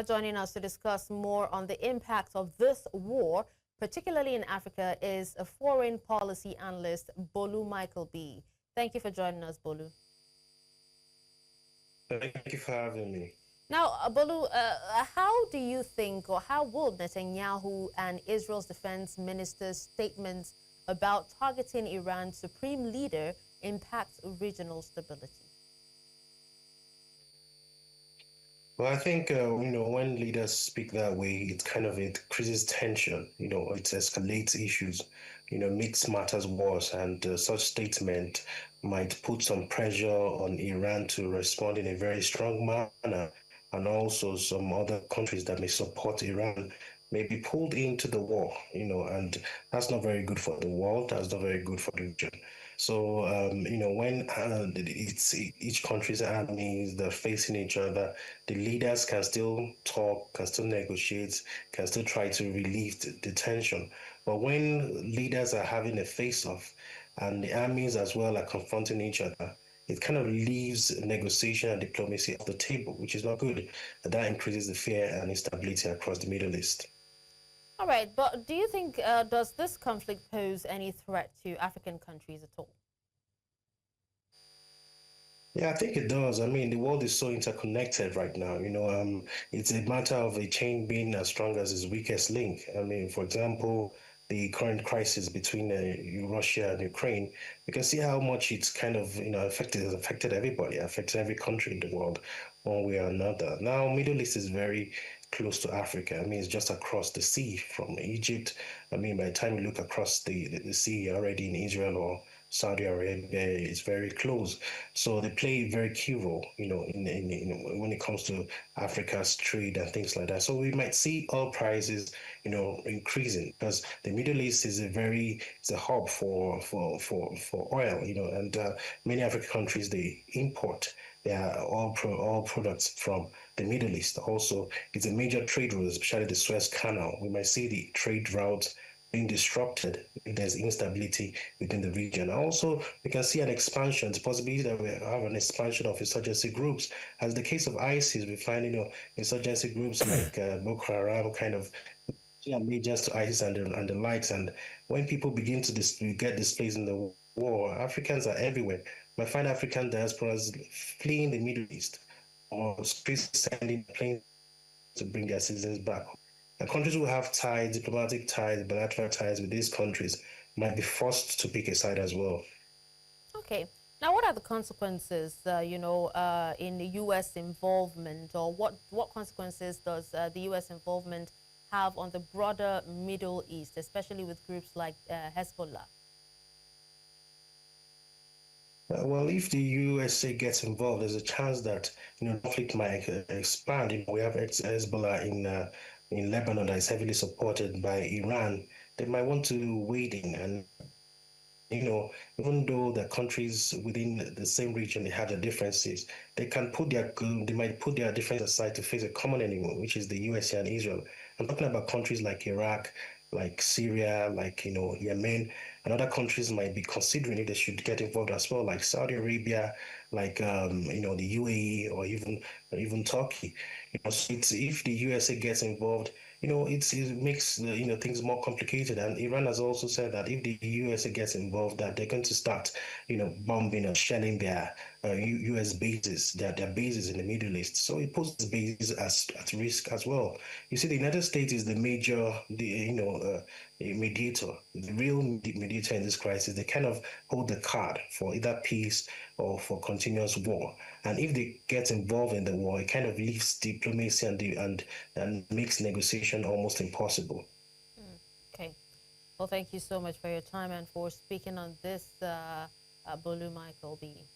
Joining us to discuss more on the impact of this war, particularly in Africa, is a foreign policy analyst, Bolu Michael-Biyi. Thank you for joining us, Bolu. Thank you for having me. Now, Bolu, how do you think, or how will Netanyahu and Israel's defense minister's statements about targeting Iran's supreme leader impact regional stability? Well, I think, when leaders speak that way, it increases tension, it escalates issues, makes matters worse. And such statement might put some pressure on Iran to respond in a very strong manner. And also some other countries that may support Iran may be pulled into the war, and that's not very good for the world. That's not very good for the region. So, when it's each country's armies, they're facing each other, the leaders can still talk, can still negotiate, can still try to relieve the tension. But when leaders are having a face-off and the armies as well are confronting each other, it kind of leaves negotiation and diplomacy off the table, which is not good. That increases the fear and instability across the Middle East. All right, but do you think, does this conflict pose any threat to African countries at all? Yeah, I think it does. I mean, the world is so interconnected right now. It's a matter of a chain being as strong as its weakest link. I mean, for example, the current crisis between Russia and Ukraine, you can see how much it's kind of, has affected everybody, affected every country in the world, one way or another. Now, Middle East is very close to Africa. I mean, it's just across the sea from Egypt. I mean, by the time you look across the sea, you're already in Israel or Saudi Arabia. Is very close. So they play a very key role, when it comes to Africa's trade and things like that. So we might see oil prices, increasing because the Middle East is it's a hub for oil, and many African countries, they import their oil products from the Middle East. Also, it's a major trade route, especially the Suez Canal. We might see the trade routes being disrupted if there's instability within the region. Also, we can see an expansion, the possibility that we have an expansion of insurgency groups. As the case of ISIS, we find, insurgency groups like Boko Haram kind of allegiance to ISIS and the likes. And when people begin to get displaced in the war, Africans are everywhere. We find African diasporas fleeing the Middle East or sending planes to bring their citizens back. And countries who have ties, diplomatic ties, bilateral ties with these countries might be forced to pick a side as well. Okay. Now, what are the consequences, in the U.S. involvement, or what consequences does the U.S. involvement have on the broader Middle East, especially with groups like Hezbollah? Well, if the USA gets involved, there's a chance that conflict might expand. We have Hezbollah in Lebanon that is heavily supported by Iran. They might want to wade in, and even though the countries within the same region, they have their differences, they might put their differences aside to face a common enemy, which is the USA and Israel. I'm talking about countries like Iraq, like Syria, like Yemen, and other countries might be considering if they should get involved as well, like Saudi Arabia, like the UAE, or even Turkey. So if the USA gets involved, it makes things more complicated. And Iran has also said that if the USA gets involved, that they're going to start bombing and shelling their US bases, their bases in the Middle East. So it puts the bases at risk as well. You see, the United States is the major, mediator, the real mediator in this crisis. They kind of hold the card for either peace or for continuous war. And if they get involved in the war, it kind of leaves diplomacy and makes negotiation almost impossible. Okay. Well, thank you so much for your time and for speaking on this, Bolu Michael-Biyi.